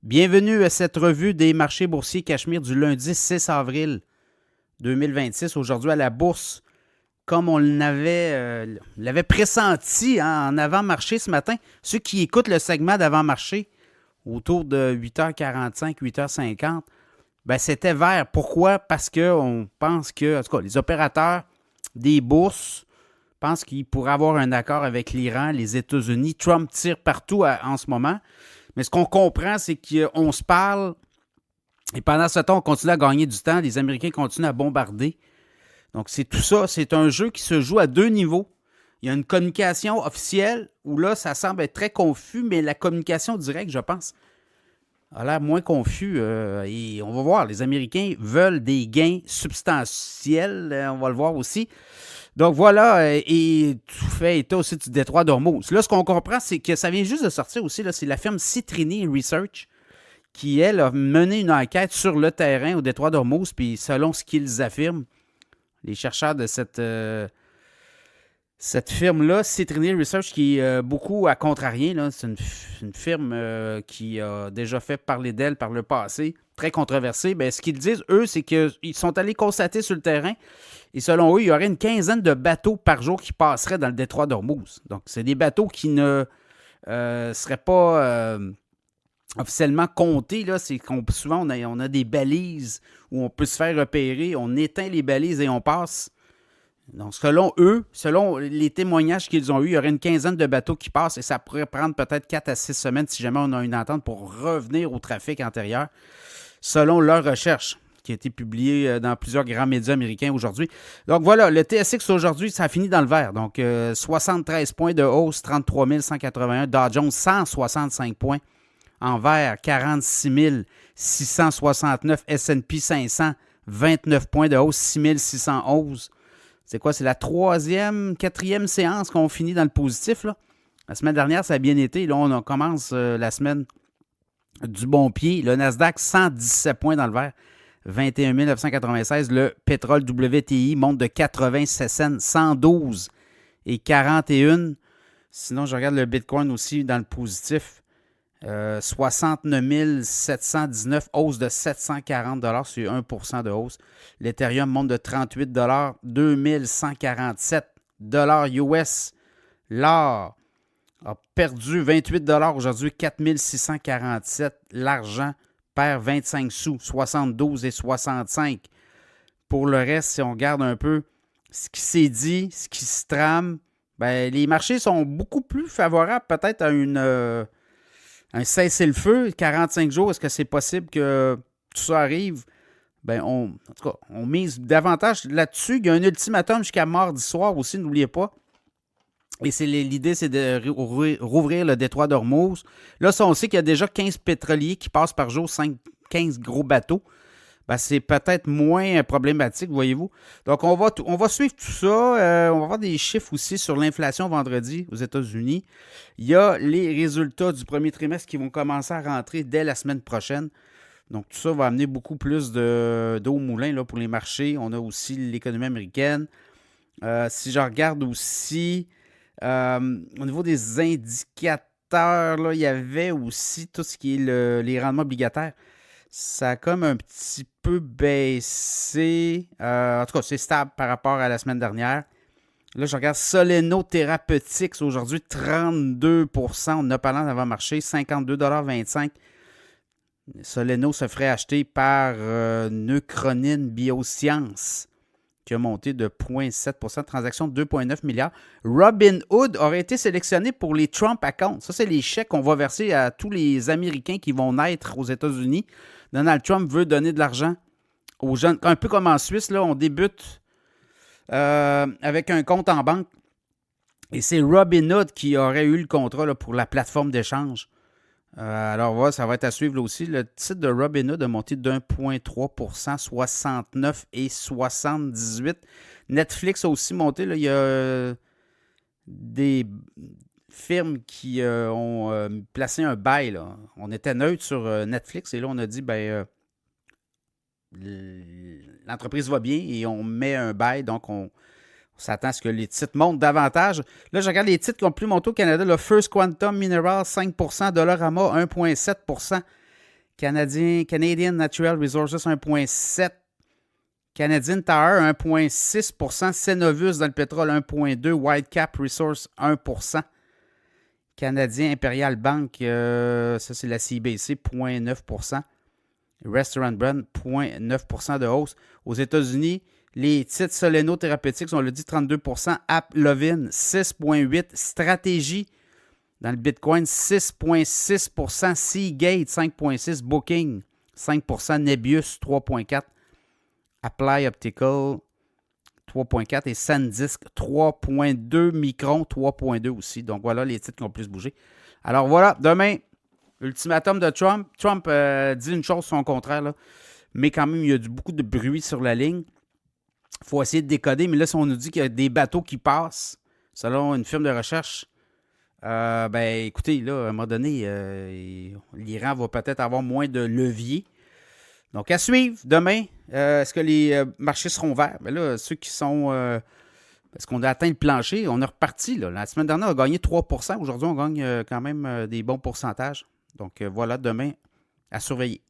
Bienvenue à cette revue des marchés boursiers Cachemire du lundi 6 avril 2026. Aujourd'hui à la bourse, comme on l'avait pressenti en avant-marché ce matin. Ceux qui écoutent le segment d'avant-marché autour de 8h45, 8h50, ben c'était vert. Pourquoi? Parce qu'on pense que, en tout cas, les opérateurs des bourses pensent qu'il pourrait avoir un accord avec l'Iran, les États-Unis. Trump tire partout en ce moment. Mais ce qu'on comprend, c'est qu'on se parle et pendant ce temps, on continue à gagner du temps. Les Américains continuent à bombarder. Donc, c'est tout ça. C'est un jeu qui se joue à deux niveaux. Il y a une communication officielle où là, ça semble être très confus, mais la communication directe, je pense, a l'air moins confus. Et on va voir, les Américains veulent des gains substantiels. On va le voir aussi. Donc voilà, et tout fait état aussi du détroit d'Ormuz. Là, ce qu'on comprend, c'est que ça vient juste de sortir aussi, là, c'est la firme Citrini Research qui, elle, a mené une enquête sur le terrain au détroit d'Ormuz, puis selon ce qu'ils affirment, les chercheurs de cette firme-là, Citrini Research, qui est beaucoup à contrarier, là, c'est une firme qui a déjà fait parler d'elle par le passé, très controversée. Bien, ce qu'ils disent, eux, c'est qu'ils sont allés constater sur le terrain, et selon eux, il y aurait une quinzaine de bateaux par jour qui passeraient dans le détroit d'Ormuz. Donc, c'est des bateaux qui ne seraient pas officiellement comptés. Là. C'est souvent, on a des balises où on peut se faire repérer, on éteint les balises et on passe. Donc, selon eux, selon les témoignages qu'ils ont eus, il y aurait une quinzaine de bateaux qui passent et ça pourrait prendre peut-être 4 à 6 semaines si jamais on a une entente pour revenir au trafic antérieur, selon leurs recherches, qui a été publiée dans plusieurs grands médias américains aujourd'hui. Donc voilà, le TSX aujourd'hui, ça a fini dans le vert. Donc 73 points de hausse, 33 181. Dow Jones, 165 points en vert, 46 669. S&P 500, 29 points de hausse, 6 611. C'est quoi? C'est la quatrième séance qu'on finit dans le positif, là. La semaine dernière, ça a bien été. Là, on commence la semaine du bon pied. Le Nasdaq, 117 points dans le vert, 21 996. Le pétrole WTI monte de 87 cents, 112 et 41. Sinon, je regarde le Bitcoin aussi dans le positif. 69 719, hausse de 740 $, c'est 1% de hausse. L'Ethereum monte de 38 $, 2147 $ US. L'or a perdu 28 $ aujourd'hui, 4647. L'argent perd 25 sous, 72 et 65. Pour le reste, si on regarde un peu ce qui s'est dit, ce qui se trame, ben, les marchés sont beaucoup plus favorables peut-être à un cessez-le-feu, 45 jours, est-ce que c'est possible que tout ça arrive? Ben, en tout cas, on mise davantage là-dessus. Il y a un ultimatum jusqu'à mardi soir aussi, n'oubliez pas. Et l'idée, c'est de rouvrir le détroit d'Ormuz. Là, ça, on sait qu'il y a déjà 15 pétroliers qui passent par jour, 15 gros bateaux. Ben, c'est peut-être moins problématique, voyez-vous. Donc, on va suivre tout ça. On va voir des chiffres aussi sur l'inflation vendredi aux États-Unis. Il y a les résultats du premier trimestre qui vont commencer à rentrer dès la semaine prochaine. Donc, tout ça va amener beaucoup plus d'eau au moulin là, pour les marchés. On a aussi l'économie américaine. Si je regarde aussi, au niveau des indicateurs, là, il y avait aussi tout ce qui est les rendements obligataires. Ça a comme un petit peu baissé. En tout cas, c'est stable par rapport à la semaine dernière. Là, je regarde Soleno Therapeutics aujourd'hui, 32%. On en a parlé en avant-marché, 52,25 $. Soleno se ferait acheter par Neucronine Biosciences, qui a monté de 0,7%, transaction de 2,9 milliards. Robinhood aurait été sélectionné pour les Trump accounts. Ça, c'est les chèques qu'on va verser à tous les Américains qui vont naître aux États-Unis. Donald Trump veut donner de l'argent aux jeunes. Un peu comme en Suisse, là, on débute avec un compte en banque. Et c'est Robinhood qui aurait eu le contrat là, pour la plateforme d'échange. Alors, voilà, ça va être à suivre là aussi. Le titre de Robinhood a monté de 1,3%, 69 et 78. Netflix a aussi monté. Là, il y a des firmes qui ont placé un buy. Là. On était neutre sur Netflix et là, on a dit, l'entreprise va bien et on met un buy. Donc, on s'attend à ce que les titres montent davantage. Là, je regarde les titres qui ont plus monté au Canada. Le First Quantum Mineral, 5%. Dollarama, 1,7%. Canadian Natural Resources 1,7. Canadian Tower 1,6%. Cenovus dans le pétrole 1,2%. Whitecap Resources 1%. Canadien Imperial Bank, ça c'est la CBC, 0,9%. Restaurant Brand, 0,9% de hausse. Aux États-Unis, les titres Soleno Therapeutics, on l'a dit, 32%. AppLovin, 6,8%. Stratégie, dans le Bitcoin, 6,6%. Seagate, 5,6%. Booking, 5%. Nebius, 3,4%. Apply Optical, 3,4 et SanDisk 3,2, Micron 3,2 aussi. Donc voilà les titres qui ont plus bougé. Alors voilà, demain, ultimatum de Trump. Trump dit une chose, son contraire, là, mais quand même, il y a beaucoup de bruit sur la ligne. Il faut essayer de décoder, mais là, si on nous dit qu'il y a des bateaux qui passent, selon une firme de recherche, écoutez, là, à un moment donné, l'Iran va peut-être avoir moins de levier. Donc, à suivre demain. Est-ce que les marchés seront verts? Mais là, ceux qui sont... parce qu'on a atteint le plancher, on est reparti. Là. La semaine dernière, on a gagné 3%. Aujourd'hui, on gagne quand même des bons pourcentages. Donc, voilà, demain, à surveiller.